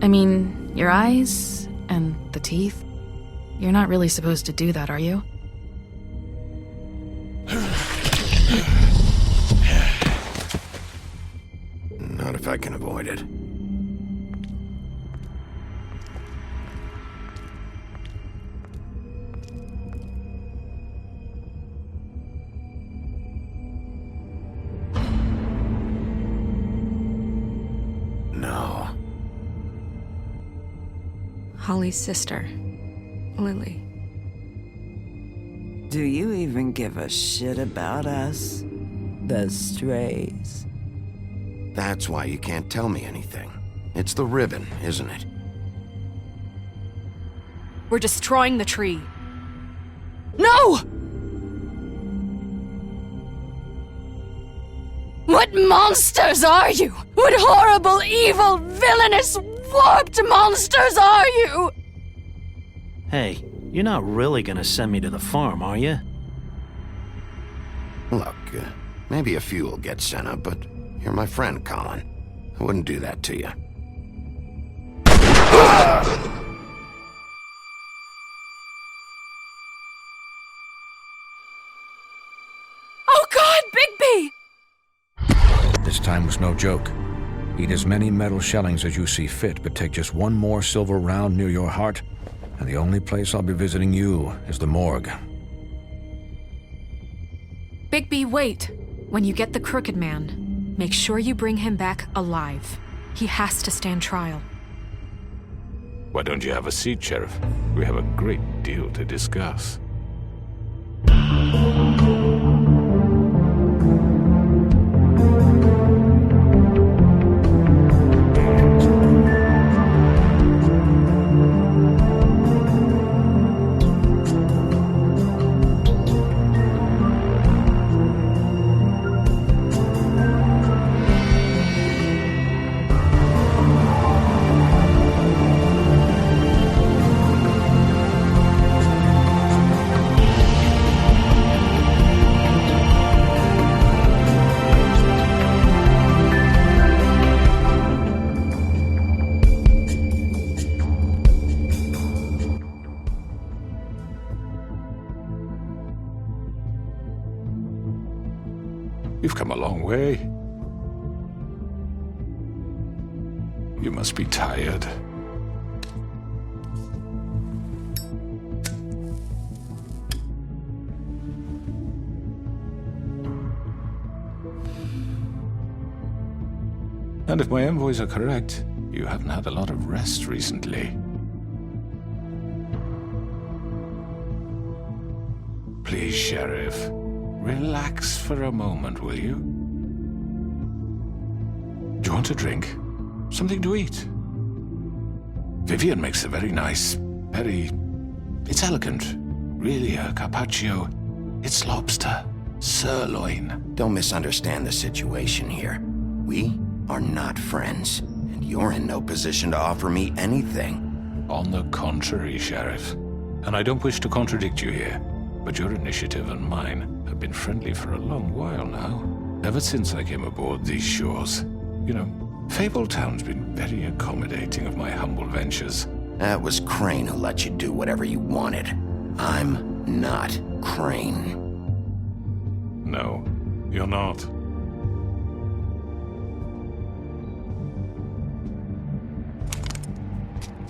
I mean, your eyes and the teeth. You're not really supposed to do that, are you? Not if I can avoid it. No. Holly's sister, Lily. Do you even give a shit about us? The strays. That's why you can't tell me anything. It's the ribbon, isn't it? We're destroying the tree. No! What monsters are you? What horrible, evil, villainous, warped monsters are you? Hey, you're not really gonna send me to the farm, are you? Look, maybe a few will get sent up, but you're my friend, Colin. I wouldn't do that to you. Oh God, Bigby! This time was no joke. Eat as many metal shellings as you see fit, but take just one more silver round near your heart, and the only place I'll be visiting you is the morgue. Bigby, wait. When you get the Crooked Man, make sure you bring him back alive. He has to stand trial. Why don't you have a seat, Sheriff? We have a great deal to discuss. You've come a long way. You must be tired. And if my envoys are correct, you haven't had a lot of rest recently. Please, Sheriff. Relax for a moment, will you? Do you want a drink? Something to eat? Vivian makes a very nice, it's elegant. Really a carpaccio. It's lobster. Sirloin. Don't misunderstand the situation here. We are not friends, and you're in no position to offer me anything. On the contrary, Sheriff. And I don't wish to contradict you here, but your initiative and mine have been friendly for a long while now. Ever since I came aboard these shores. You know, Fabletown's been very accommodating of my humble ventures. That was Crane who let you do whatever you wanted. I'm not Crane. No, you're not.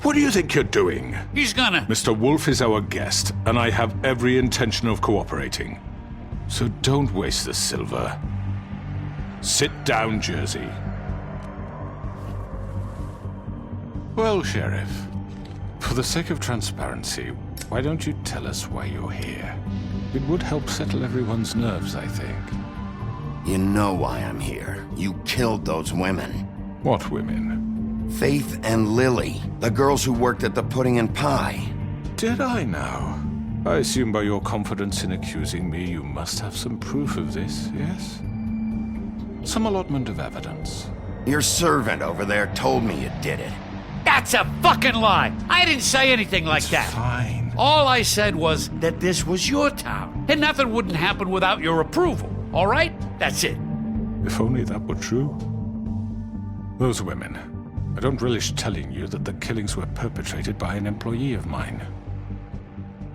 What do you think you're doing? He's gonna... Mr. Wolf is our guest, and I have every intention of cooperating. So don't waste the silver. Sit down, Jersey. Well, Sheriff, for the sake of transparency, why don't you tell us why you're here? It would help settle everyone's nerves, I think. You know why I'm here. You killed those women. What women? Faith and Lily, the girls who worked at the Pudding and Pie. Did I now? I assume by your confidence in accusing me, you must have some proof of this, yes? Some allotment of evidence. Your servant over there told me you did it. That's a fucking lie! I didn't say anything like It's that. fine. All I said was that this was your town, and nothing wouldn't happen without your approval. All right? That's it. If only that were true. Those women. I don't relish telling you that the killings were perpetrated by an employee of mine.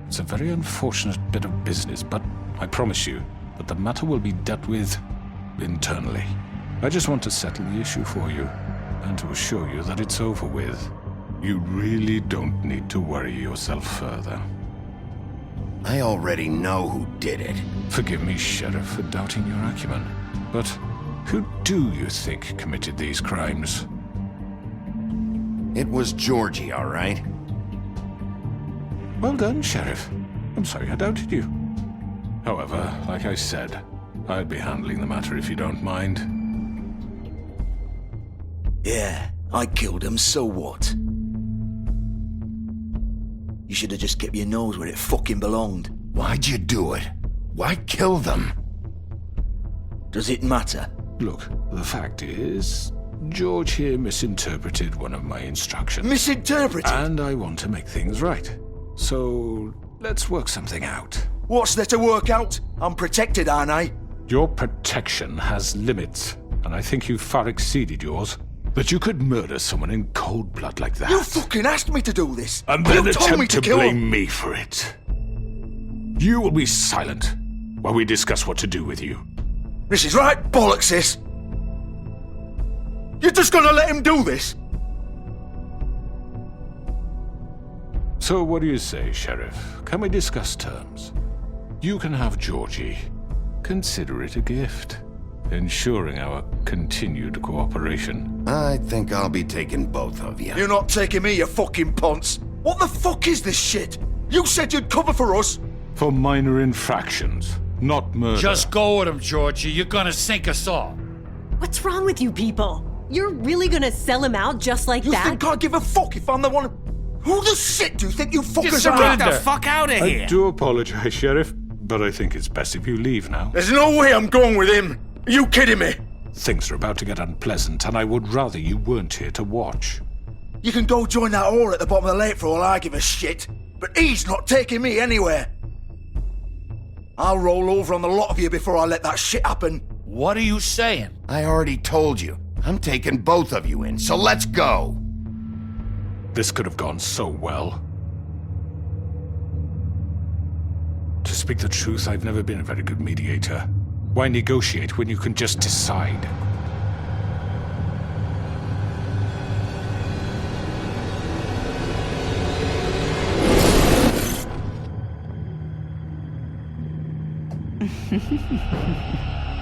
It's a very unfortunate bit of business, but I promise you that the matter will be dealt with internally. I just want to settle the issue for you, and to assure you that it's over with. You really don't need to worry yourself further. I already know who did it. Forgive me, Sheriff, for doubting your acumen, but who do you think committed these crimes? It was Georgie, all right? Well done, Sheriff. I'm sorry I doubted you. However, like I said, I'd be handling the matter if you don't mind. Yeah, I killed him, so what? You should have just kept your nose where it fucking belonged. Why'd you do it? Why kill them? Does it matter? Look, the fact is, George here misinterpreted one of my instructions. Misinterpreted? And I want to make things right. So, let's work something out. What's there to work out? I'm protected, aren't I? Your protection has limits, and I think you've far exceeded yours. That you could murder someone in cold blood like that. You fucking asked me to do this! And then you told me attempt to kill blame him. me for it. You will be silent while we discuss what to do with you. This is right bollocks, this! You're just gonna let him do this? So what do you say, Sheriff? Can we discuss terms? You can have Georgie. Consider it a gift, ensuring our continued cooperation. I think I'll be taking both of you. You're not taking me, you fucking ponce! What the fuck is this shit? You said you'd cover for us! For minor infractions, not murder. Just go with him, Georgie. You're gonna sink us all. What's wrong with you people? You're really gonna sell him out just like You that? think I give a fuck if I'm the one? Who the shit do you think you fuckers are? surrender. Get the Fuck out of here! I do apologize, Sheriff, but I think it's best if you leave now. There's no way I'm going with him! Are you kidding me? Things are about to get unpleasant, and I would rather you weren't here to watch. You can go join that whore at the bottom of the lake for all I give a shit, but he's not taking me anywhere. I'll roll over on the lot of you before I let that shit happen. What are you saying? I already told you. I'm taking both of you in, so let's go. This could have gone so well. To speak the truth, I've never been a very good mediator. Why negotiate when you can just decide?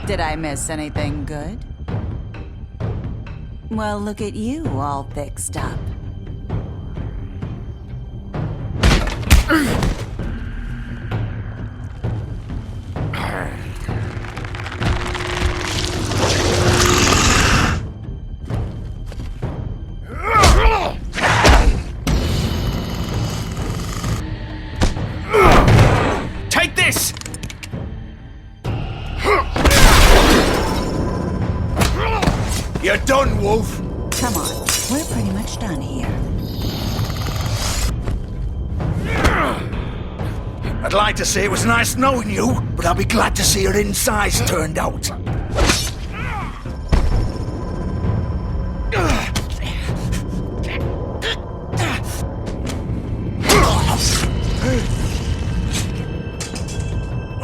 Did I miss anything good? Well, look at you, all fixed up. Take this! You're done, Wolf! Come on, we're pretty much done here. I'd like to say it was nice knowing you, but I'll be glad to see your insides turned out.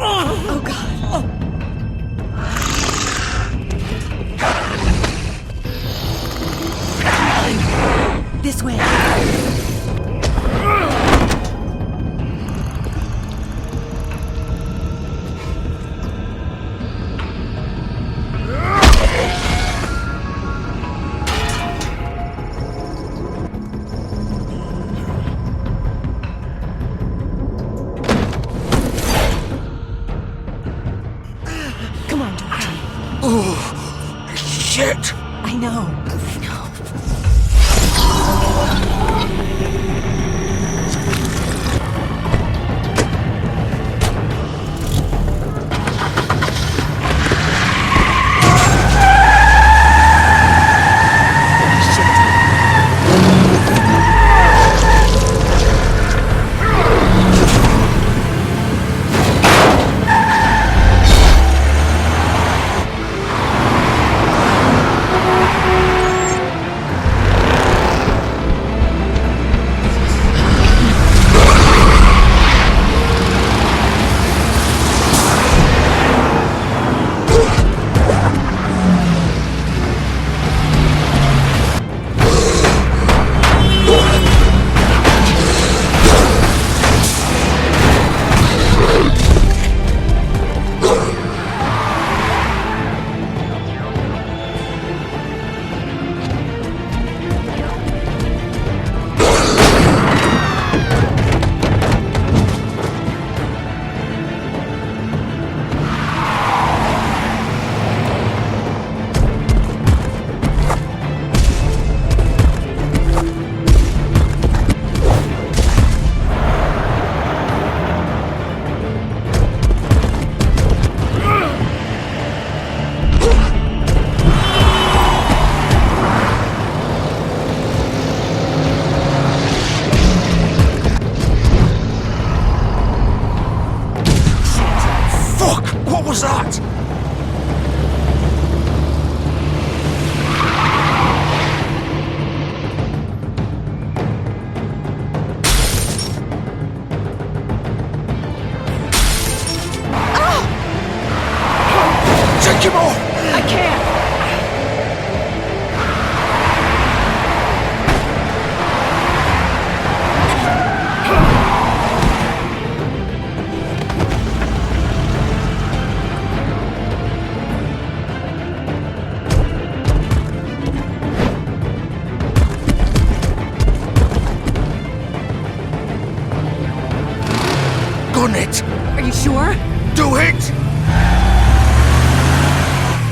Oh god. This way. Come on, Georgie. Oh, shit! I know. sure? Do it!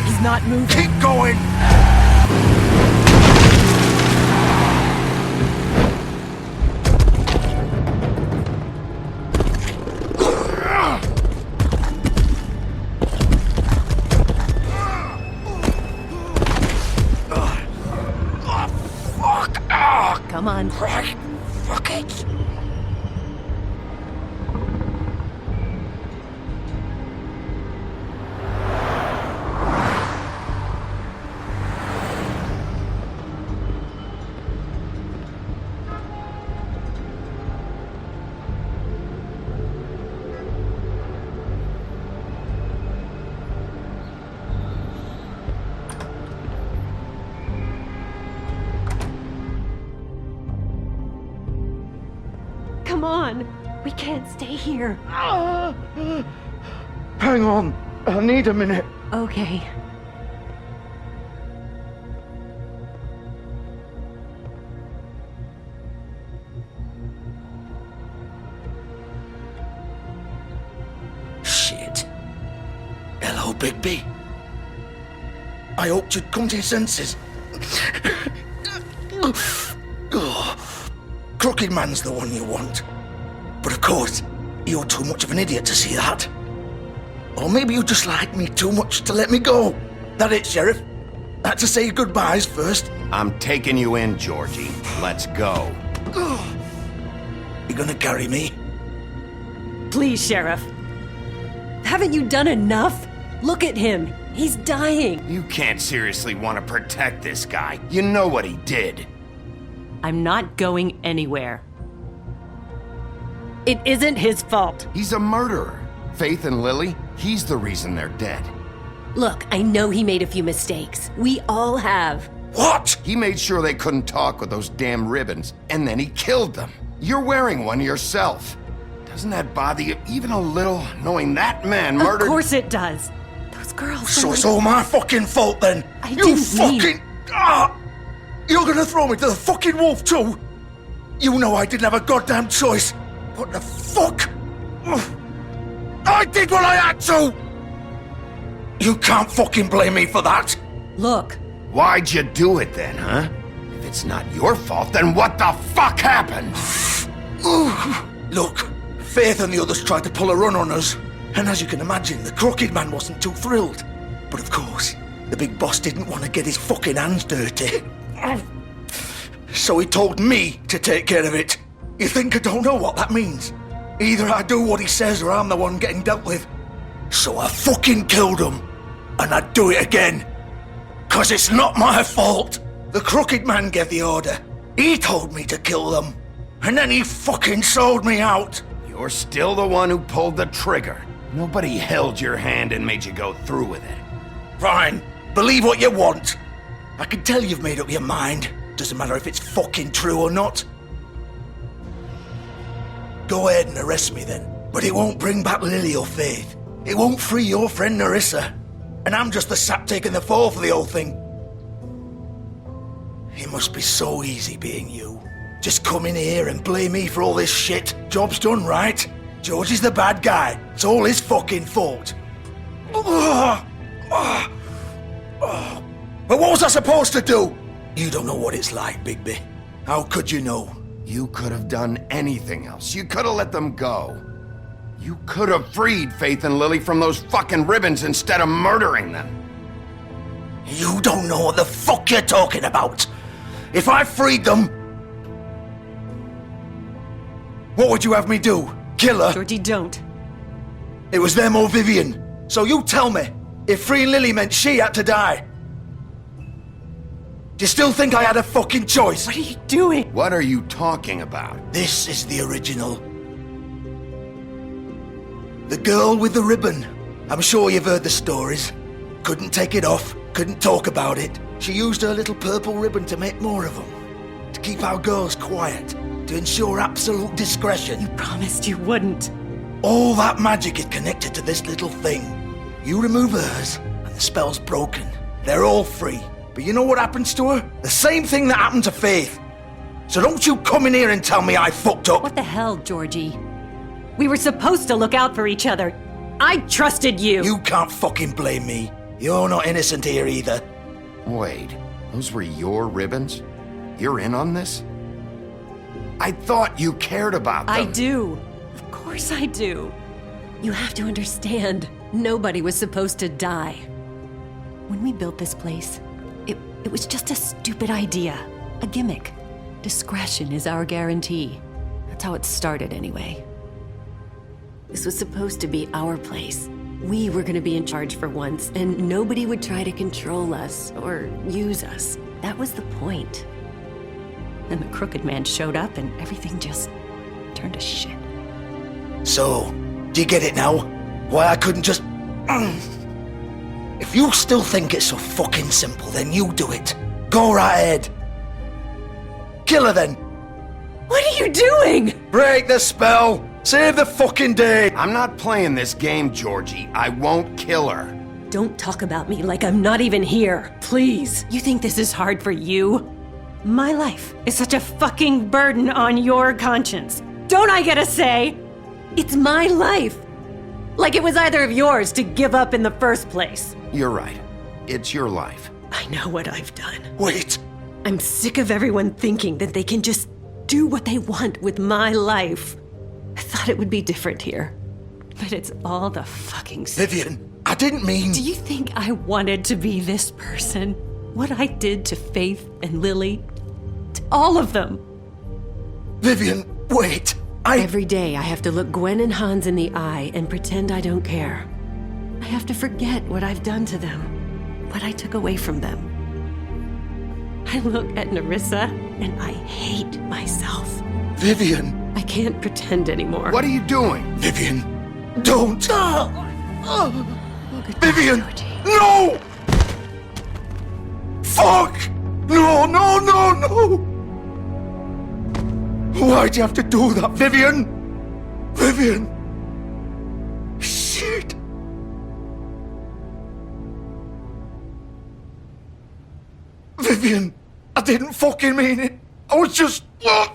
He's not moving. Keep going! Come on. Right. Fuck it. Come on. We can't stay here. Hang on. I need a minute. Okay. Shit. Hello, Bigby. I hoped you'd come to your senses. Crooked Man's the one you want. But of course, you're too much of an idiot to see that. Or maybe you just like me too much to let me go. That it, Sheriff? I had to say goodbyes first. I'm taking you in, Georgie. Let's go. You gonna carry me? Please, Sheriff. Haven't you done enough? Look at him. He's dying. You can't seriously want to protect this guy. You know what he did. I'm not going anywhere. It isn't his fault. He's a murderer. Faith and Lily, he's the reason they're dead. Look, I know he made a few mistakes. We all have. What? He made sure they couldn't talk with those damn ribbons, and then he killed them. You're wearing one yourself. Doesn't that bother you even a little, knowing that man murdered... Of course it does. Those girls... So it's all my fucking fault then? You fucking... You're gonna throw me to the fucking wolf too? You know I didn't have a goddamn choice. What the fuck? I did what I had to! You can't fucking blame me for that! Look. Why'd you do it then, huh? If it's not your fault, then what the fuck happened? Look, Faith and the others tried to pull a run on us. And as you can imagine, the Crooked Man wasn't too thrilled. But of course, the big boss didn't want to get his fucking hands dirty. So he told me to take care of it. You think I don't know what that means? Either I do what he says or I'm the one getting dealt with. So I fucking killed him. And I'd do it again. 'Cause it's not my fault. The Crooked Man gave the order. He told me to kill them. And then he fucking sold me out. You're still the one who pulled the trigger. Nobody held your hand and made you go through with it. Fine. Believe what you want. I can tell you've made up your mind. Doesn't matter if it's fucking true or not. Go ahead and arrest me then. But it won't bring back Lily or Faith. It won't free your friend Nerissa. And I'm just the sap taking the fall for the whole thing. It must be so easy being you. Just come in here and blame me for all this shit. Job's done, right? George is the bad guy. It's all his fucking fault. But what was I supposed to do? You don't know what it's like, Bigby. How could you know? You could have done anything else. You could have let them go. You could have freed Faith and Lily from those fucking ribbons instead of murdering them. You don't know what the fuck you're talking about. If I freed them... What would you have me do? Kill her? Georgie, don't. It was them or Vivian. So you tell me, if freeing Lily meant she had to die, do you still think I had a fucking choice? What are you doing? What are you talking about? This is the original. The girl with the ribbon. I'm sure you've heard the stories. Couldn't take it off, couldn't talk about it. She used her little purple ribbon to make more of them. To keep our girls quiet. To ensure absolute discretion. You promised you wouldn't. All that magic is connected to this little thing. You remove hers, and the spell's broken. They're all free. But you know what happens to her? The same thing that happened to Faith. So don't you come in here and tell me I fucked up. What the hell, Georgie? We were supposed to look out for each other. I trusted you. You can't fucking blame me. You're not innocent here either. Wait, those were your ribbons? You're in on this? I thought you cared about them. I do. Of course I do. You have to understand, nobody was supposed to die. When we built this place, it was just a stupid idea. A gimmick. Discretion is our guarantee. That's how it started anyway. This was supposed to be our place. We were gonna be in charge for once, and nobody would try to control us or use us. That was the point. Then the Crooked Man showed up and everything just turned to shit. So, do you get it now? Why I couldn't just... If you still think it's so fucking simple, then you do it. Go right ahead. Kill her then. What are you doing? Break the spell. Save the fucking day. I'm not playing this game, Georgie. I won't kill her. Don't talk about me like I'm not even here. Please. You think this is hard for you? My life is such a fucking burden on your conscience. Don't I get a say? It's my life. Like it was either of yours to give up in the first place. You're right. It's your life. I know what I've done. Wait. I'm sick of everyone thinking that they can just do what they want with my life. I thought it would be different here. But it's all the fucking... Vivian, I didn't mean... Do you think I wanted to be this person? What I did to Faith and Lily? To all of them? Vivian, wait. Every day I have to look Gwen and Hans in the eye and pretend I don't care. I have to forget what I've done to them. What I took away from them. I look at Nerissa and I hate myself. Vivian. I can't pretend anymore. What are you doing? Vivian, don't. Vivian, no! Fuck! No, no, no, no! Why'd you have to do that, Vivian? Vivian! Shit! Vivian, I didn't fucking mean it. I was just... Oh!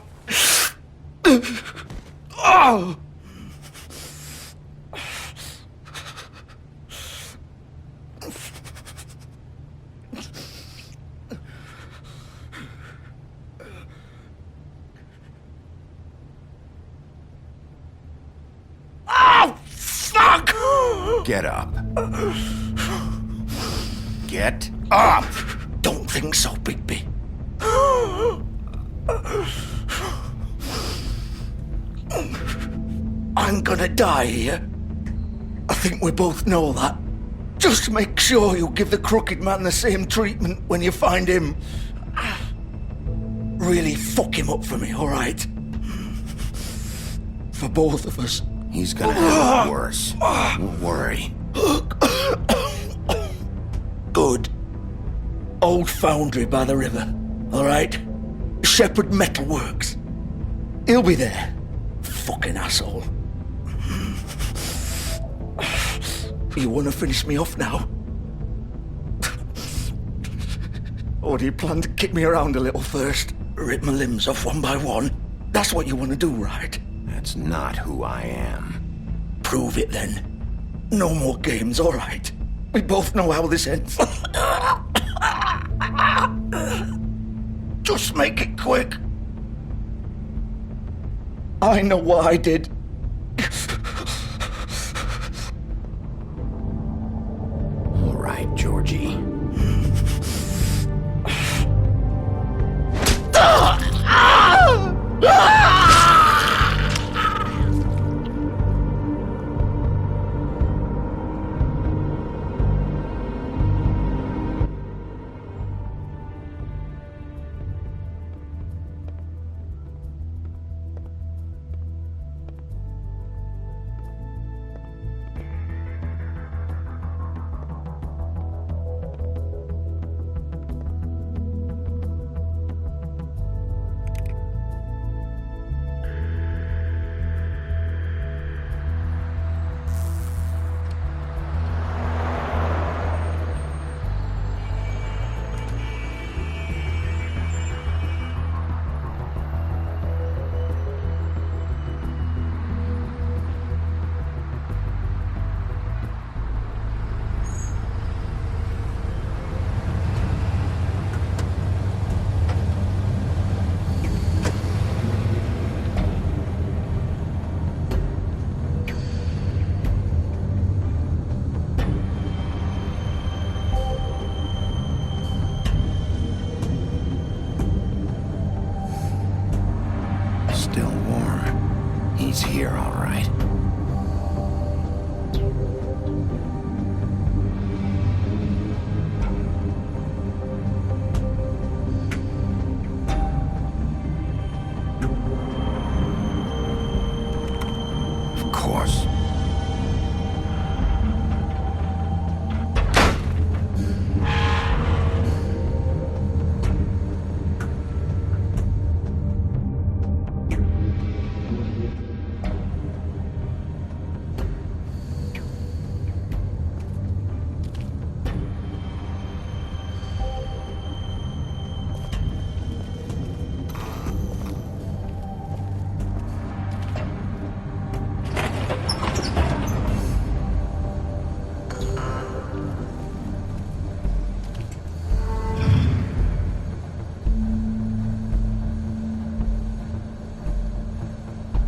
Oh, fuck! Get up. Get up! Don't think so, Bigby. I'm gonna die here. I think we both know that. Just make sure you give the Crooked Man the same treatment when you find him. Really fuck him up for me, alright? For both of us. He's gonna have it worse. Don't worry. Good. Old foundry by the river, alright? Shepherd Metalworks. He'll be there. Fucking asshole. You want to finish me off now? Or do you plan to kick me around a little first? Rip my limbs off one by one? That's what you want to do, right? That's not who I am. Prove it then. No more games, alright? We both know how this ends. Just make it quick. I know what I did. All right, Georgie.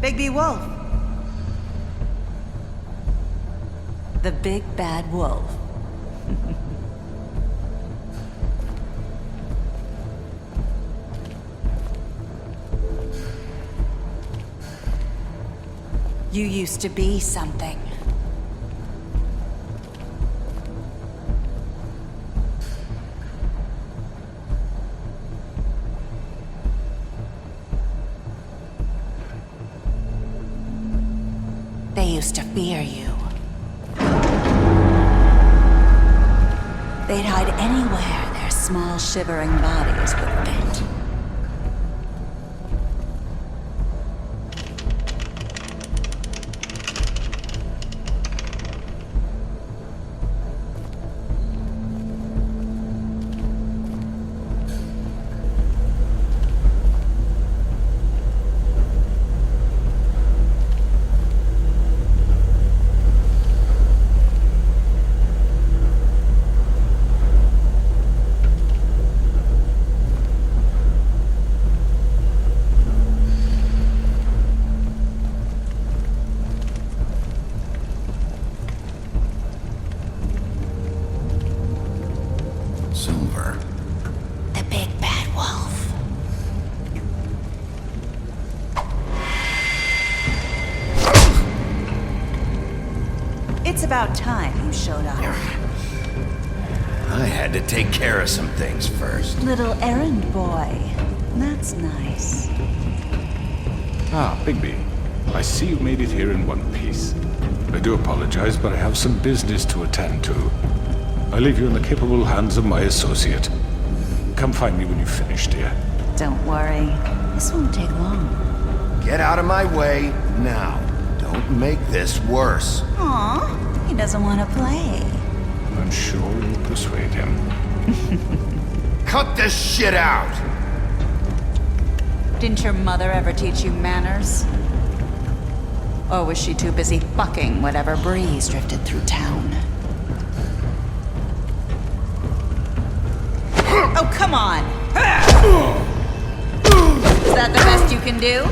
Bigby Wolf. The big bad wolf. You used to be something. They used to fear you. They'd hide anywhere their small, shivering bodies would fit. Silver. The big bad wolf. It's about time you showed up. I had to take care of some things first. Little errand boy. That's nice. Ah, Bigby. I see you made it here in one piece. I do apologize, but I have some business to attend to. I leave you in the capable hands of my associate. Come find me when you've finished, dear. Don't worry. This won't take long. Get out of my way now. Don't make this worse. Aw, he doesn't want to play. I'm sure you'll persuade him. Cut this shit out! Didn't your mother ever teach you manners? Or was she too busy fucking whatever breeze drifted through town? Oh, come on! Is that the best you can do?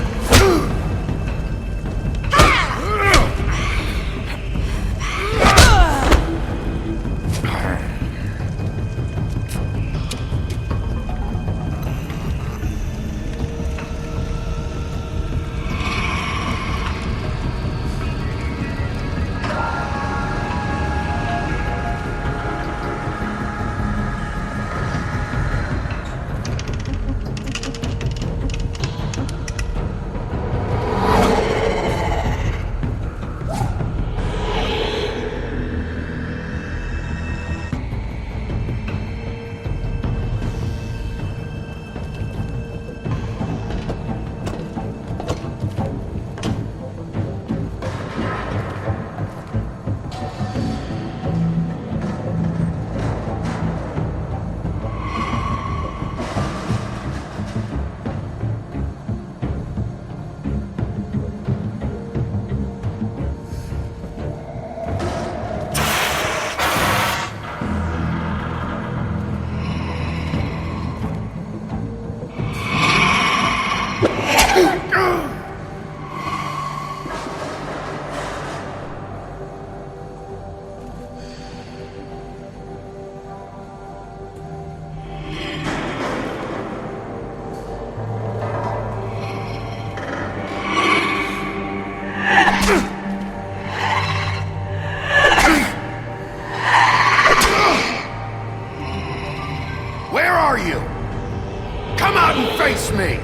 Where are you? Come out and face me!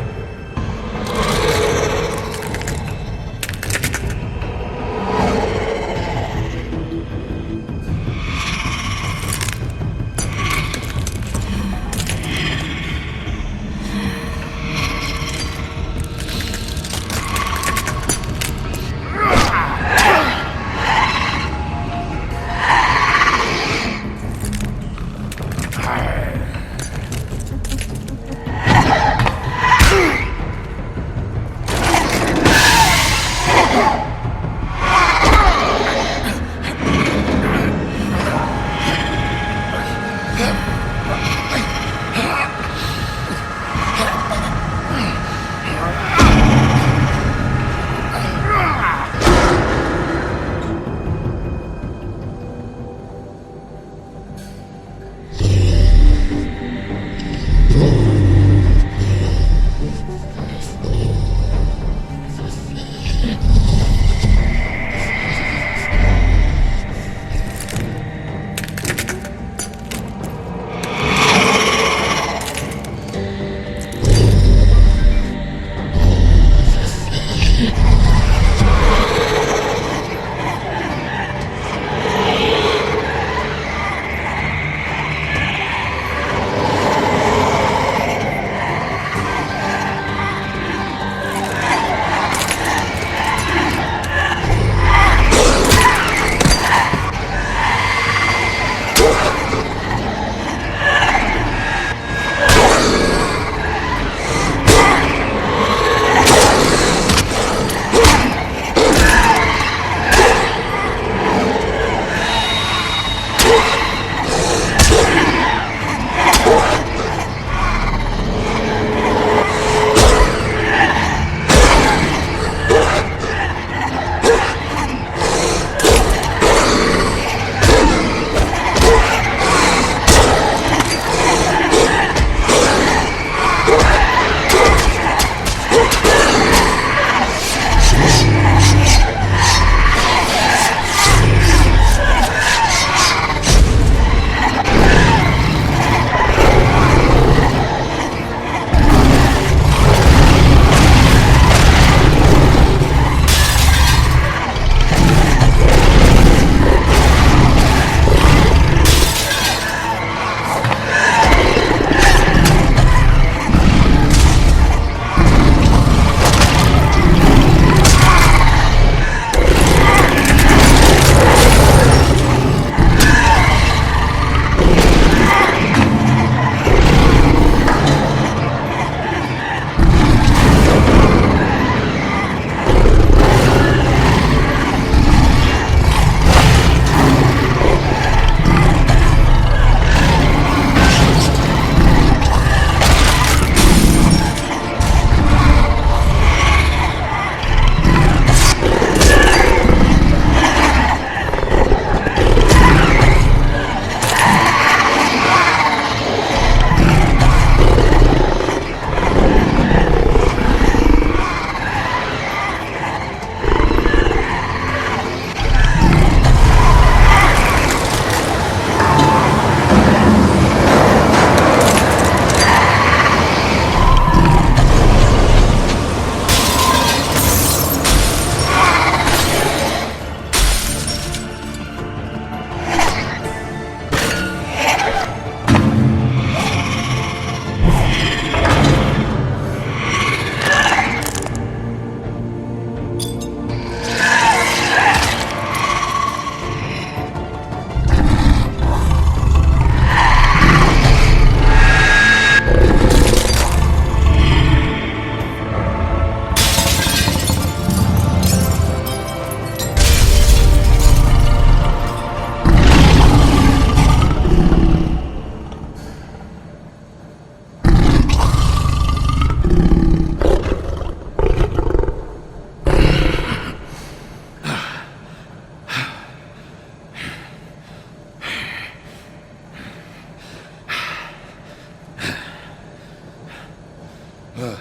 Hello,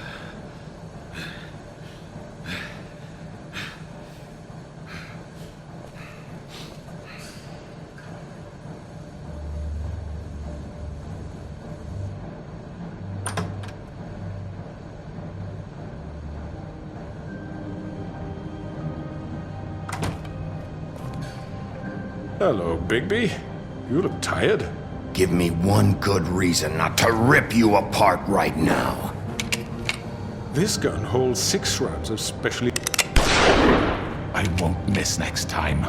Bigby. You look tired. Give me one good reason not to rip you apart right now. This gun holds 6 rounds of specially... I won't miss next time.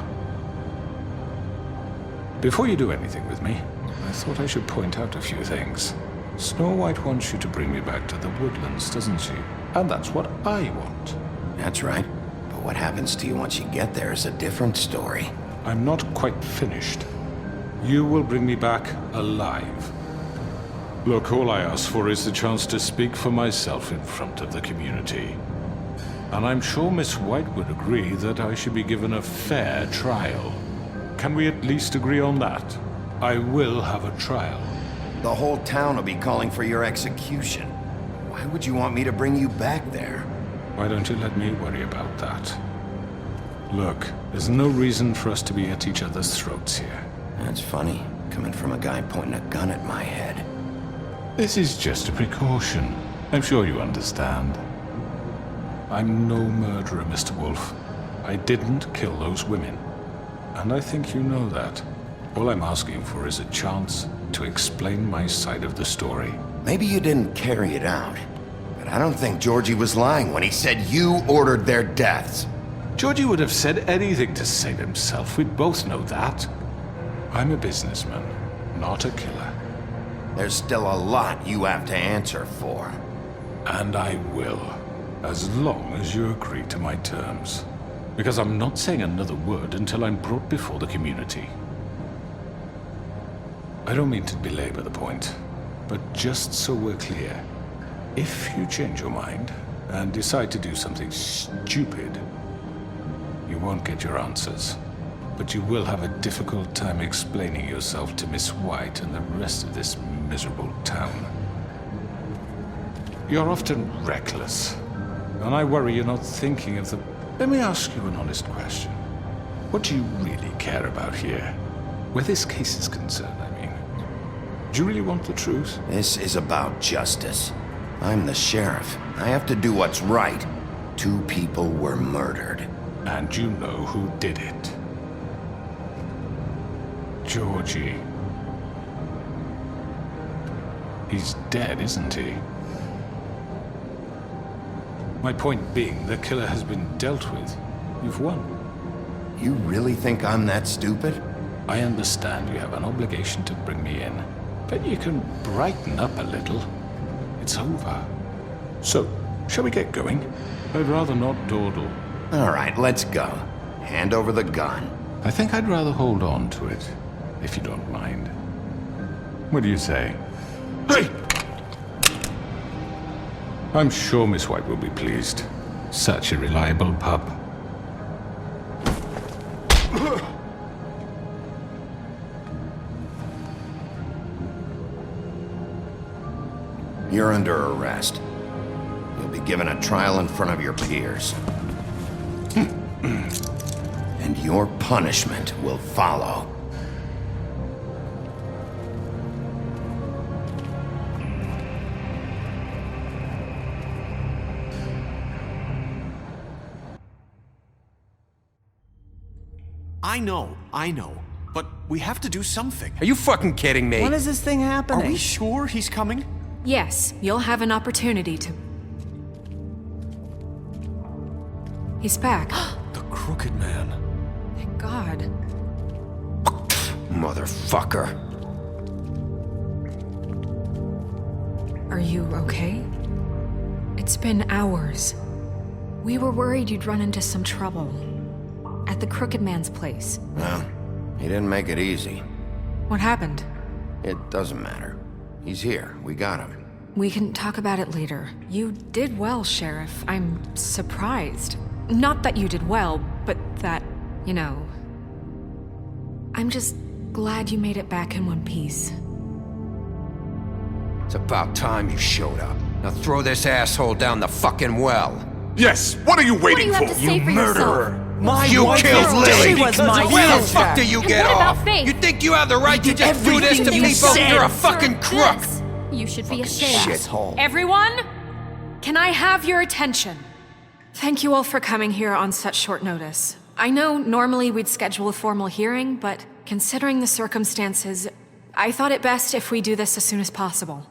Before you do anything with me, I thought I should point out a few things. Snow White wants you to bring me back to the woodlands, doesn't she? And that's what I want. That's right. But what happens to you once you get there is a different story. I'm not quite finished. You will bring me back alive. Look, all I ask for is the chance to speak for myself in front of the community. And I'm sure Miss White would agree that I should be given a fair trial. Can we at least agree on that? I will have a trial. The whole town will be calling for your execution. Why would you want me to bring you back there? Why don't you let me worry about that? Look, there's no reason for us to be at each other's throats here. That's funny, coming from a guy pointing a gun at my head. This is just a precaution. I'm sure you understand. I'm no murderer, Mr. Wolf. I didn't kill those women. And I think you know that. All I'm asking for is a chance to explain my side of the story. Maybe you didn't carry it out, but I don't think Georgie was lying when he said you ordered their deaths. Georgie would have said anything to save himself. We'd both know that. I'm a businessman, not a killer. There's still a lot you have to answer for. And I will, as long as you agree to my terms. Because I'm not saying another word until I'm brought before the community. I don't mean to belabor the point, but just so we're clear, if you change your mind and decide to do something stupid, you won't get your answers. But you will have a difficult time explaining yourself to Miss White and the rest of this miserable town. You're often reckless, and I worry you're not thinking of the... Let me ask you an honest question. What do you really care about here? Where this case is concerned, I mean. Do you really want the truth? This is about justice. I'm the sheriff. I have to do what's right. 2 people were murdered. And you know who did it. Georgie. He's dead, isn't he? My point being, the killer has been dealt with. You've won. You really think I'm that stupid? I understand you have an obligation to bring me in, but you can brighten up a little. It's over. So, shall we get going? I'd rather not dawdle. All right, let's go. Hand over the gun. I think I'd rather hold on to it, if you don't mind. What do you say? Hey! I'm sure Miss White will be pleased. Such a reliable pup. You're under arrest. You'll be given a trial in front of your peers. And your punishment will follow. I know. But we have to do something. Are you fucking kidding me? When is this thing happening? Are we sure he's coming? Yes, you'll have an opportunity to... He's back. The Crooked Man. Thank God. Motherfucker. Are you okay? It's been hours. We were worried you'd run into some trouble. At the Crooked Man's place. Well, he didn't make it easy. What happened? It doesn't matter. He's here. We got him. We can talk about it later. You did well, Sheriff. I'm surprised. Not that you did well, but that, you know... I'm just glad you made it back in one piece. It's about time you showed up. Now throw this asshole down the fucking well. Yes, what are you waiting What do you have to say for yourself? You killed Lily! She was my Where the sister. fuck do you get What about off? Faith? You think you have the right to just do this to Everything you people? said. You're a fucking crook! This. You should be ashamed. Shithole. Everyone, can I have your attention? Thank you all for coming here on such short notice. I know normally we'd schedule a formal hearing, but considering the circumstances, I thought it best if we do this as soon as possible.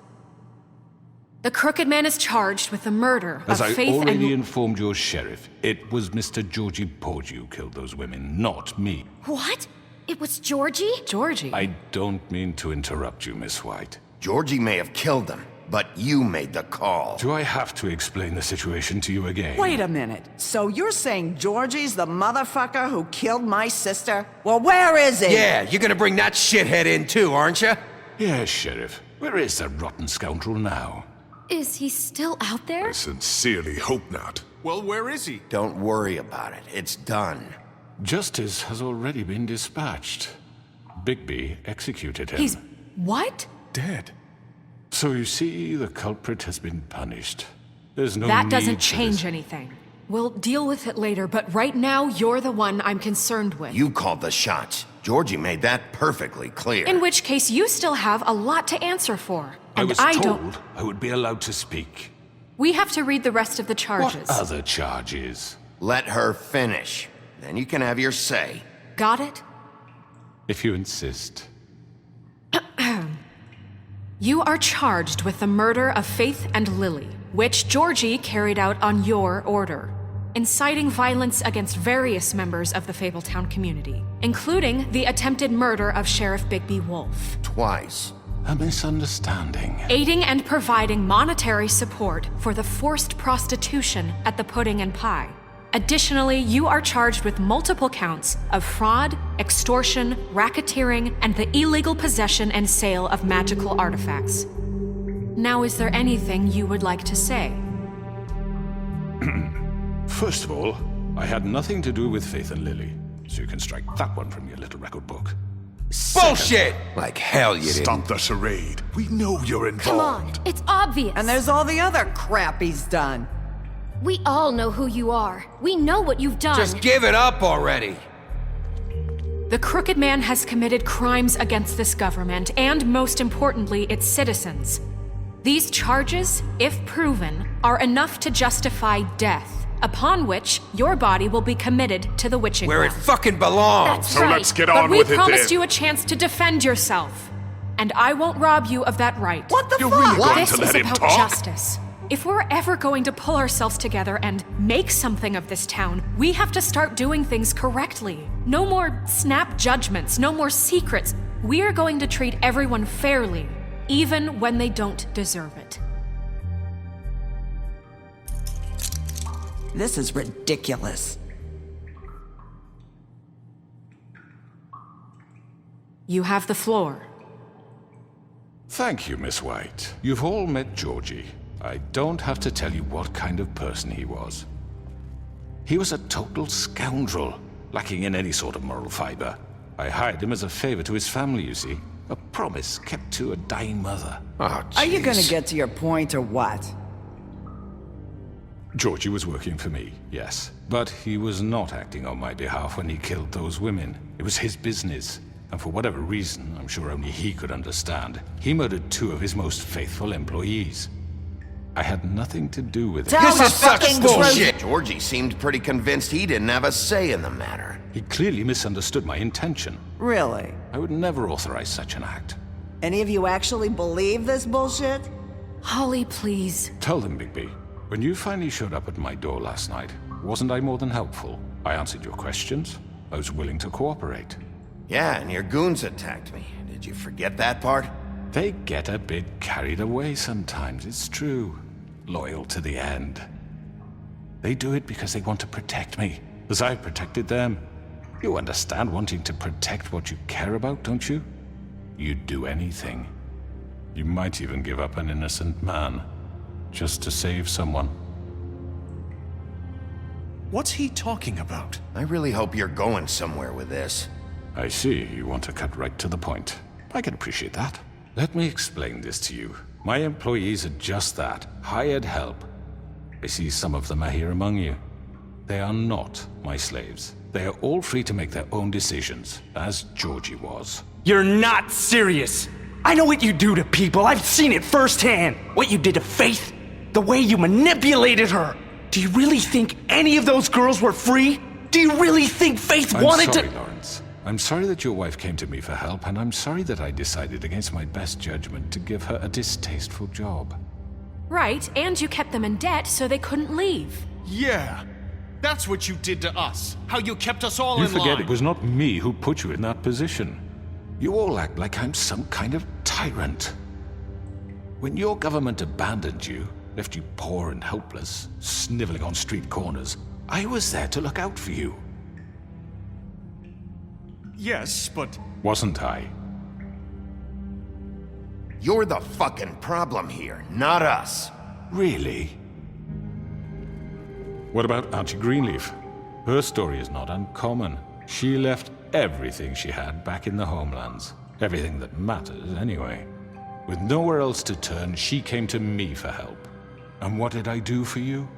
The Crooked Man is charged with the murder As of I Faith already and... informed your sheriff, it was Mr. Georgie Porgy who killed those women, not me. What? It was Georgie? Georgie? I don't mean to interrupt you, Miss White. Georgie may have killed them, but you made the call. Do I have to explain the situation to you again? Wait a minute. So you're saying Georgie's the motherfucker who killed my sister? Well, where is he? Yeah, you're gonna bring that shithead in too, aren't you? Yes, Sheriff. Where is that rotten scoundrel now? Is he still out there? I sincerely hope not. Well, where is he? Don't worry about it. It's done. Justice has already been dispatched. Bigby executed him. He's... what? Dead. So you see, the culprit has been punished. There's no That need doesn't for change this. anything. We'll deal with it later, but right now, you're the one I'm concerned with. You called the shots. Georgie made that perfectly clear. In which case, you still have a lot to answer for. I And was I told don't... I would be allowed to speak. We have to read the rest of the charges. What other charges? Let her finish. Then you can have your say. Got it? If you insist. You are charged with the murder of Faith and Lily, which Georgie carried out on your order, inciting violence against various members of the Fabletown community, including the attempted murder of Sheriff Bigby Wolf. Twice. A misunderstanding. Aiding and providing monetary support for the forced prostitution at the Pudding and Pie. Additionally, you are charged with multiple counts of fraud, extortion, racketeering, and the illegal possession and sale of magical artifacts. Now, is there anything you would like to say? First of all, I had nothing to do with Faith and Lily, so you can strike that one from your little record book. Bullshit! Like hell you didn't. Stop the charade. We know you're involved. Come on, it's obvious. And there's all the other crap he's done. We all know who you are. We know what you've done. Just give it up already. The Crooked Man has committed crimes against this government and, most importantly, its citizens. These charges, if proven, are enough to justify death, upon which your body will be committed to the witching Where it well. fucking belongs. That's So right. let's get But on we with it promised then. you a chance to defend yourself, and I won't rob you of that right. What the You're fuck? really going This to is let him about talk? justice. If we're ever going to pull ourselves together and make something of this town, we have to start doing things correctly. No more snap judgments, no more secrets. We are going to treat everyone fairly, even when they don't deserve it. This is ridiculous. You have the floor. Thank you, Miss White. You've all met Georgie. I don't have to tell you what kind of person he was. He was a total scoundrel, lacking in any sort of moral fiber. I hired him as a favor to his family, you see. A promise kept to a dying mother. Oh, Are you gonna jeez. get to your point or what? Georgie was working for me, yes. But he was not acting on my behalf when he killed those women. It was his business. And for whatever reason, I'm sure only he could understand, he murdered 2 of his most faithful employees. I had nothing to do with it. Tell This the is such fucking bullshit. truth. Georgie seemed pretty convinced he didn't have a say in the matter. He clearly misunderstood my intention. Really? I would never authorize such an act. Any of you actually believe this bullshit? Holly, please. Tell them, Bigby. When you finally showed up at my door last night, wasn't I more than helpful? I answered your questions. I was willing to cooperate. Yeah, and your goons attacked me. Did you forget that part? They get a bit carried away sometimes, it's true. Loyal to the end. They do it because they want to protect me, as I protected them. You understand wanting to protect what you care about, don't you? You'd do anything. You might even give up an innocent man, just to save someone. What's he talking about? I really hope you're going somewhere with this. I see you want to cut right to the point. I can appreciate that. Let me explain this to you. My employees are just that, hired help. I see some of them are here among you. They are not my slaves. They are all free to make their own decisions, as Georgie was. You're not serious! I know what you do to people, I've seen it firsthand! What you did to Faith, the way you manipulated her! Do you really think any of those girls were free? Do you really think Faith wanted to— I'm sorry, Lawrence. I'm sorry that your wife came to me for help, and I'm sorry that I decided against my best judgment to give her a distasteful job. Right, and you kept them in debt so they couldn't leave. Yeah. That's what you did to us. How you kept us all You in line. forget it was not me who put you in that position. You all act like I'm some kind of tyrant. When your government abandoned you, left you poor and helpless, sniveling on street corners, I was there to look out for you. Yes, but... Wasn't I? You're the fucking problem here, not us. Really? What about Archie Greenleaf? Her story is not uncommon. She left everything she had back in the homelands. Everything that matters, anyway. With nowhere else to turn, she came to me for help. And what did I do for you?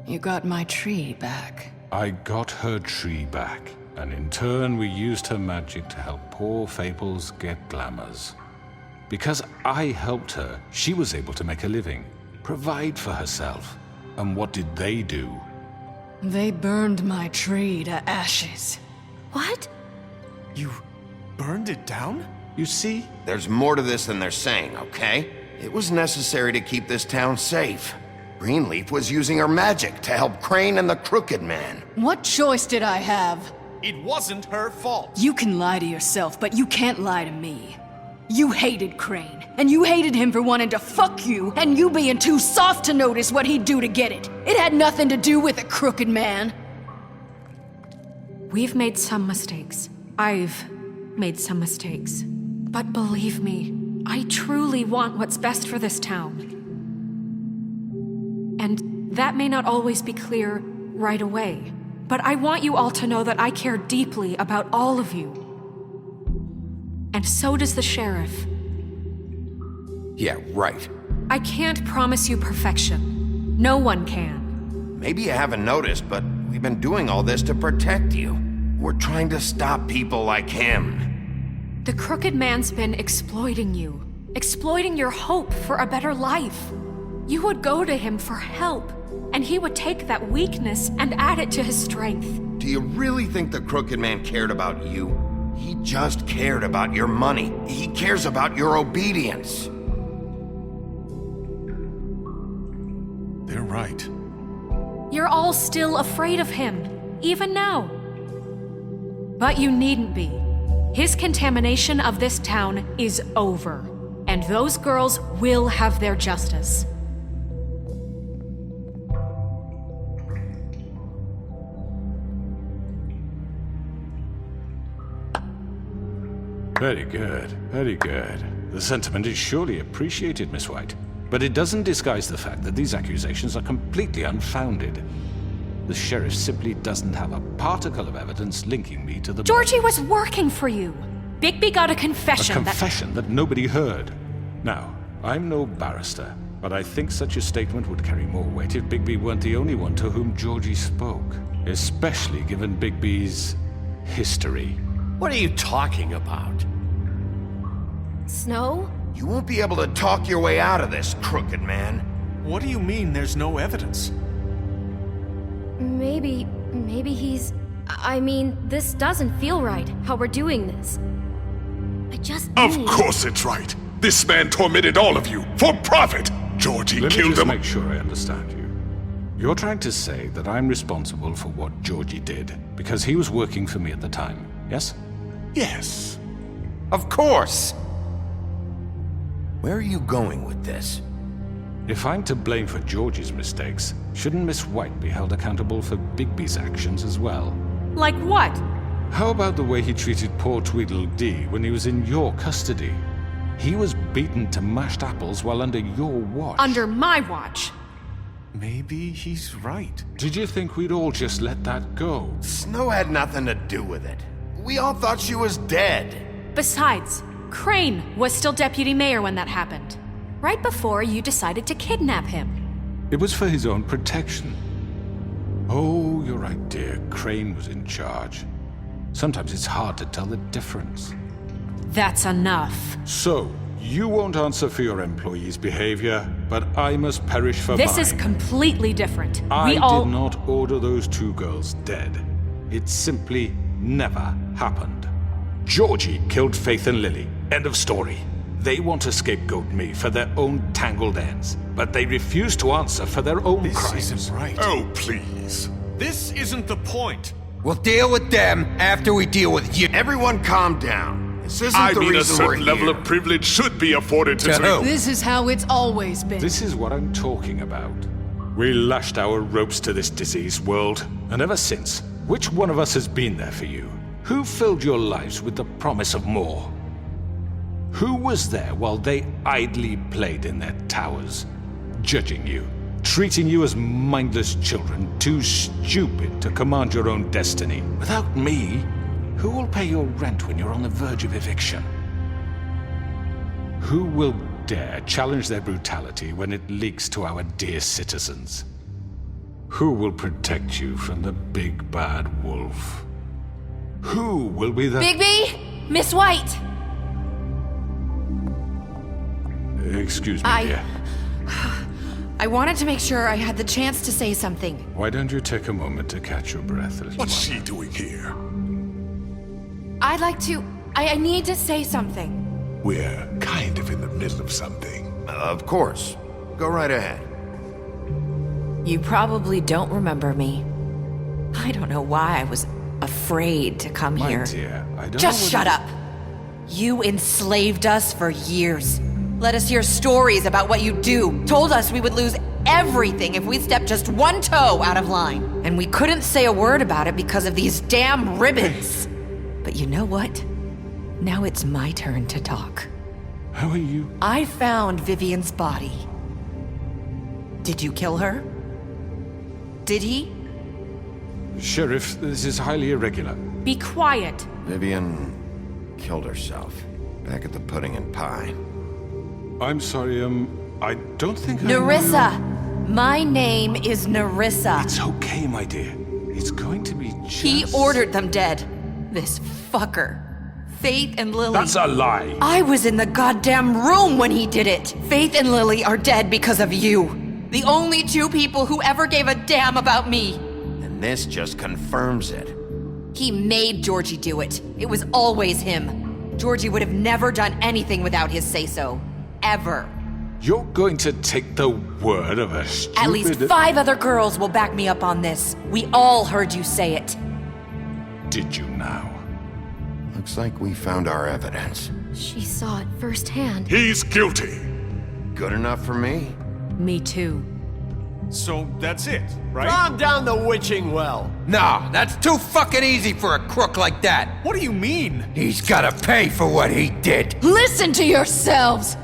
You got my tree back. I got her tree back, and in turn we used her magic to help poor Fables get glamours. Because I helped her, she was able to make a living, provide for herself. And what did they do? They burned my tree to ashes. What? You burned it down? You see, there's more to this than they're saying, okay? It was necessary to keep this town safe. Greenleaf was using her magic to help Crane and the Crooked Man. What choice did I have? It wasn't her fault. You can lie to yourself, but you can't lie to me. You hated Crane, and you hated him for wanting to fuck you, and you being too soft to notice what he'd do to get it. It had nothing to do with the Crooked Man. We've made some mistakes. I've made some mistakes. But believe me, I truly want what's best for this town. And that may not always be clear right away, but I want you all to know that I care deeply about all of you. And so does the sheriff. Yeah, right. I can't promise you perfection. No one can. Maybe you haven't noticed, but we've been doing all this to protect you. We're trying to stop people like him. The Crooked Man's been exploiting you. Exploiting your hope for a better life. You would go to him for help, and he would take that weakness and add it to his strength. Do you really think the Crooked Man cared about you? He just cared about your money. He cares about your obedience. They're right. You're all still afraid of him, even now. But you needn't be. His contamination of this town is over, and those girls will have their justice. Very good, very good. The sentiment is surely appreciated, Miss White. But it doesn't disguise the fact that these accusations are completely unfounded. The sheriff simply doesn't have a particle of evidence linking me to the... Georgie was working for you. Bigby got a confession. A confession that nobody heard. Now, I'm no barrister, but I think such a statement would carry more weight if Bigby weren't the only one to whom Georgie spoke. Especially given Bigby's history. What are you talking about? Snow? You won't be able to talk your way out of this, Crooked Man. What do you mean there's no evidence? Maybe he's... I mean, this doesn't feel right, how we're doing this. I just Of need... course it's right. This man tormented all of you, for profit! Georgie Let me killed just them. make sure I understand you. You're trying to say that I'm responsible for what Georgie did, because he was working for me at the time, yes? Yes. Of course! Where are you going with this? If I'm to blame for Georgie's mistakes, shouldn't Miss White be held accountable for Bigby's actions as well? Like what? How about the way he treated poor Tweedledee when he was in your custody? He was beaten to mashed apples while under your watch. Under my watch. Maybe he's right. Did you think we'd all just let that go? Snow had nothing to do with it. We all thought she was dead. Besides, Crane was still deputy mayor when that happened. right before you decided to kidnap him. It was for his own protection. Oh, you're right, dear. Crane was in charge. Sometimes it's hard to tell the difference. That's enough. So, you won't answer for your employees' behavior, but I must perish for This mine. is completely different. I We all... did not order those 2 girls dead. It simply never happened. Georgie killed Faith and Lily. End of story. They want to scapegoat me for their own tangled ends, but they refuse to answer for their own crimes. This isn't right. Oh, please. This isn't the point. We'll deal with them after we deal with you. Everyone calm down. This isn't I the mean, a reason we're certain level here. of privilege should be afforded to who? This is how it's always been. This is what I'm talking about. We lashed our ropes to this diseased world, and ever since, which one of us has been there for you? Who filled your lives with the promise of more? Who was there while they idly played in their towers, judging you, treating you as mindless children, too stupid to command your own destiny? Without me, who will pay your rent when you're on the verge of eviction? Who will dare challenge their brutality when it leaks to our dear citizens? Who will protect you from the big bad wolf? Who will be the... Bigby! Miss White! Excuse me, dear. I wanted to make sure I had the chance to say something. Why don't you take a moment to catch your breath, little What's one? she doing here? I'd like to... I need to say something. We're kind of in the middle of something. Of course. Go right ahead. You probably don't remember me. I don't know why I was afraid to come My here. dear, I don't Just know shut up. You enslaved us for years. Let us hear stories about what you do. Told us we would lose everything if we stepped just one toe out of line. And we couldn't say a word about it because of these damn ribbons. But you know what? Now it's my turn to talk. How are you? I found Vivian's body. Did you kill her? Did he? Sheriff, this is highly irregular. Be quiet. Vivian killed herself back at the Pudding and Pie. I'm sorry, I don't think Nerissa! My name is Nerissa. It's okay, my dear. It's going to be just... He ordered them dead. This fucker. Faith and Lily. That's a lie. I was in the goddamn room when he did it. Faith and Lily are dead because of you. The only 2 people who ever gave a damn about me. And this just confirms it. He made Georgie do it. It was always him. Georgie would have never done anything without his say-so. Ever. You're going to take the word of a stupid... At least 5 other girls will back me up on this. We all heard you say it. Did you now? Looks like we found our evidence. She saw it firsthand. He's guilty. Good enough for me? Me too. So that's it, right? Calm down the witching well. No, that's too fucking easy for a crook like that. What do you mean? He's gotta pay for what he did. Listen to yourselves!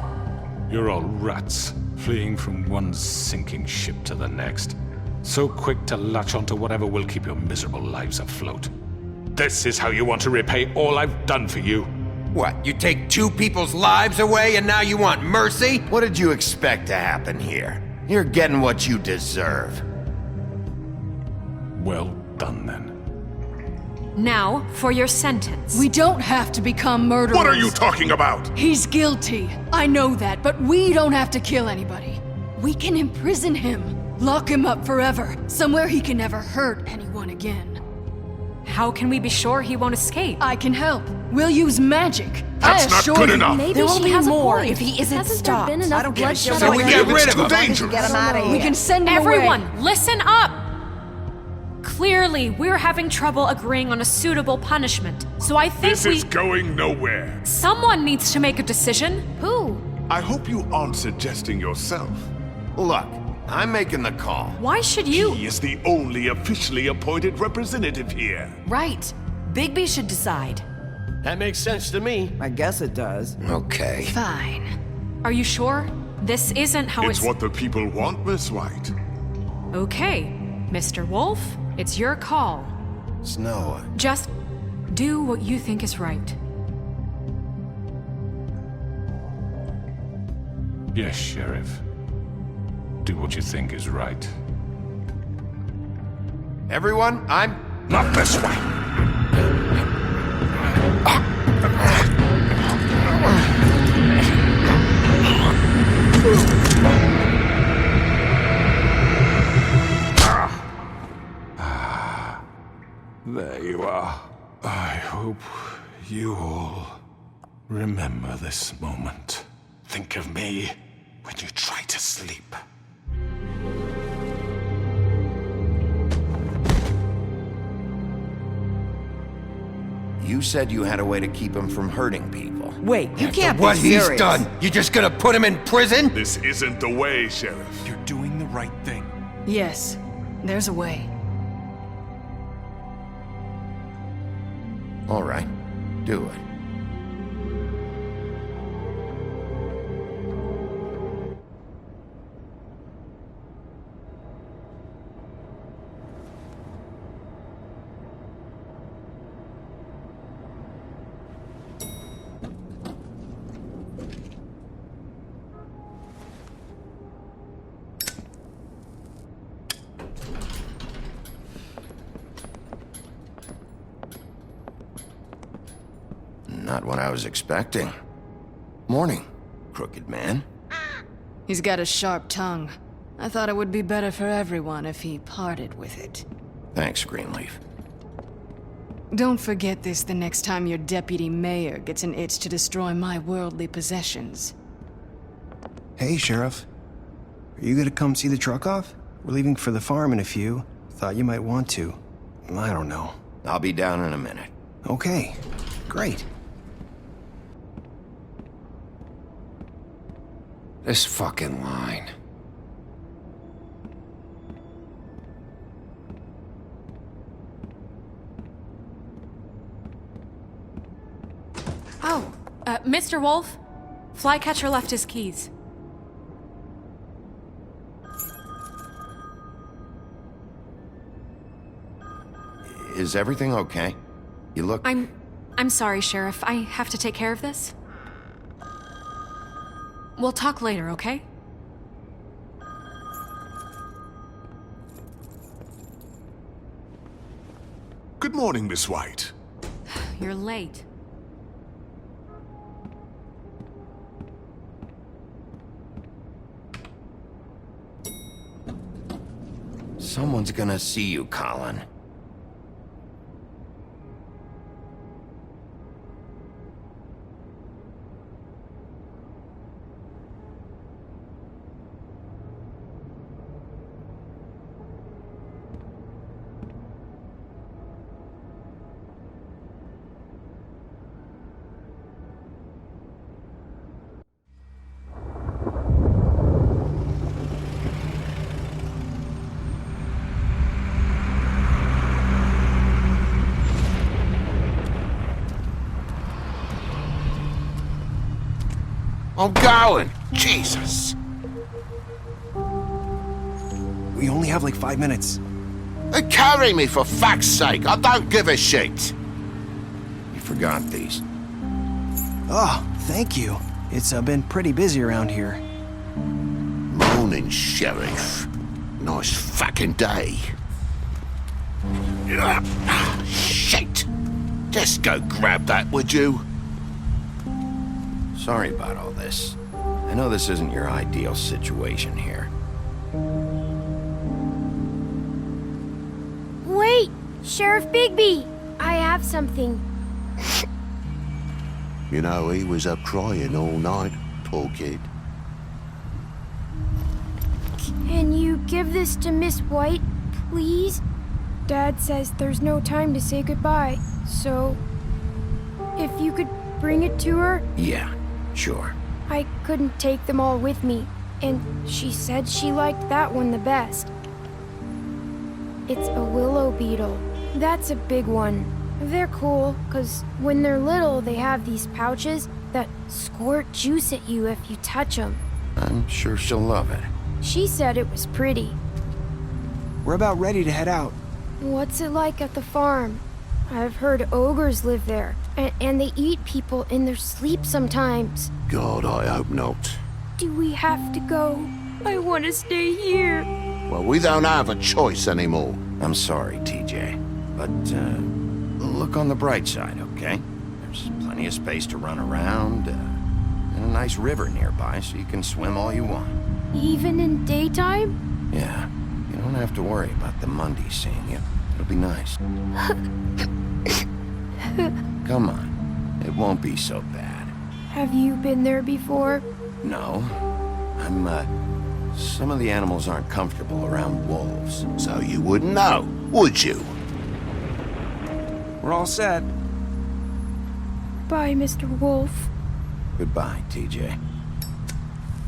You're all rats, fleeing from one sinking ship to the next. So quick to latch onto whatever will keep your miserable lives afloat. This is how you want to repay all I've done for you? What, you take 2 people's lives away and now you want mercy? What did you expect to happen here? You're getting what you deserve. Well done, then. Now, for your sentence. We don't have to become murderers. What are you talking about? He's guilty. I know that, but we don't have to kill anybody. We can imprison him. Lock him up forever. Somewhere he can never hurt anyone again. How can we be sure he won't escape? I can help. We'll use magic. That's not good enough. Maybe There will she be has more a point. if he isn't Hasn't stopped. there been enough bloodshed? So we already? get rid It's of him. too dangerous. Get him out of here. We can send him Everyone, away. listen up! Clearly, we're having trouble agreeing on a suitable punishment. So I think This is going nowhere. someone needs to make a decision. Who? I hope you aren't suggesting yourself. Look, I'm making the call. Why should you? He is the only officially appointed representative here. Right. Bigby should decide. That makes sense to me. I guess it does. Okay. Fine. Are you sure? This isn't how It's what the people want, Miss White. Okay, Mr. Wolf, it's your call. Snow. Just do what you think is right. Yes, Sheriff. Do what you think is right. Everyone, I'm... Not this way! There you are. I hope you all remember this moment. Think of me when you try to sleep. You said you had a way to keep him from hurting people. Wait, you can't be what serious. he's done, you just gonna put him in prison? This isn't the way, Sheriff. You're doing the right thing. Yes, there's a way. All right, do it. Not what I was expecting. Morning, crooked man. He's got a sharp tongue. I thought it would be better for everyone if he parted with it. Thanks, Greenleaf. Don't forget this the next time your deputy mayor gets an itch to destroy my worldly possessions. Hey, Sheriff. Are you gonna come see the truck off? We're leaving for the farm in a few. Thought you might want to. I don't know. I'll be down in a minute. Okay, great. This fucking line. Oh, Mr. Wolf? Flycatcher left his keys. Is everything okay? You look... I'm sorry, Sheriff. I have to take care of this. We'll talk later, okay? Good morning, Miss White. You're late. Someone's gonna see you, Colin. I'm going! Jesus! We only have like 5 minutes. Carry me, for fuck's sake! I don't give a shit! You forgot these. Oh, thank you. It's been pretty busy around here. Morning, Sheriff. Nice fucking day. Shit! Just go grab that, would you? Sorry about all this. I know this isn't your ideal situation here. Wait! Sheriff Bigby! I have something. You know, he was up crying all night, poor kid. Can you give this to Miss White, please? Dad says there's no time to say goodbye, so... if you could bring it to her? Yeah, sure. I couldn't take them all with me, and she said she liked that one the best. It's a willow beetle. That's a big one. They're cool, 'cause when they're little, they have these pouches that squirt juice at you if you touch them. I'm sure she'll love it. She said it was pretty. We're about ready to head out. What's it like at the farm? I've heard ogres live there, and they eat people in their sleep sometimes. God, I hope not. do we have to go? I want to stay here. Well, we don't have a choice anymore. I'm sorry, TJ. But, look on the bright side, okay? There's plenty of space to run around, and a nice river nearby so you can swim all you want. Even in daytime? Yeah, you don't have to worry about the Mundies seeing you. It'll be nice. Come on, it won't be so bad. Have you been there before? No, some of the animals aren't comfortable around wolves. So you wouldn't know, would you? We're all set. Bye, Mr. Wolf. Goodbye, TJ.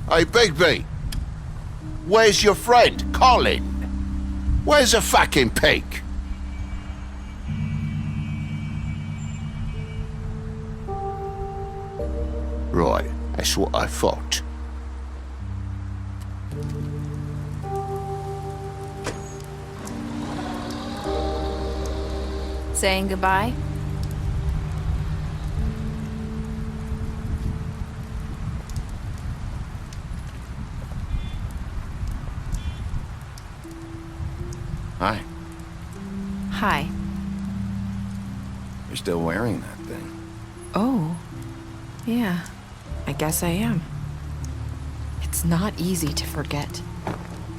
Hey, Bigby. Where's your friend, Colin? Where's the fucking pig? Right, that's what I thought. Saying goodbye? Hi. Hi. You're still wearing that thing. Oh. Yeah. I guess I am. It's not easy to forget.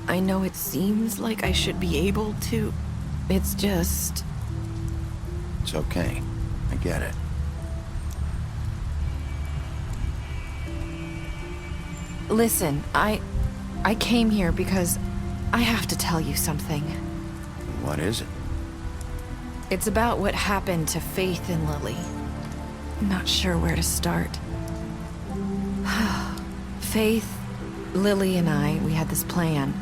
I know it seems like I should be able to. It's just... It's okay. I get it. Listen, I came here because I have to tell you something. What is it? It's about what happened to Faith and Lily. I'm not sure where to start. Faith, Lily, and I, we had this plan.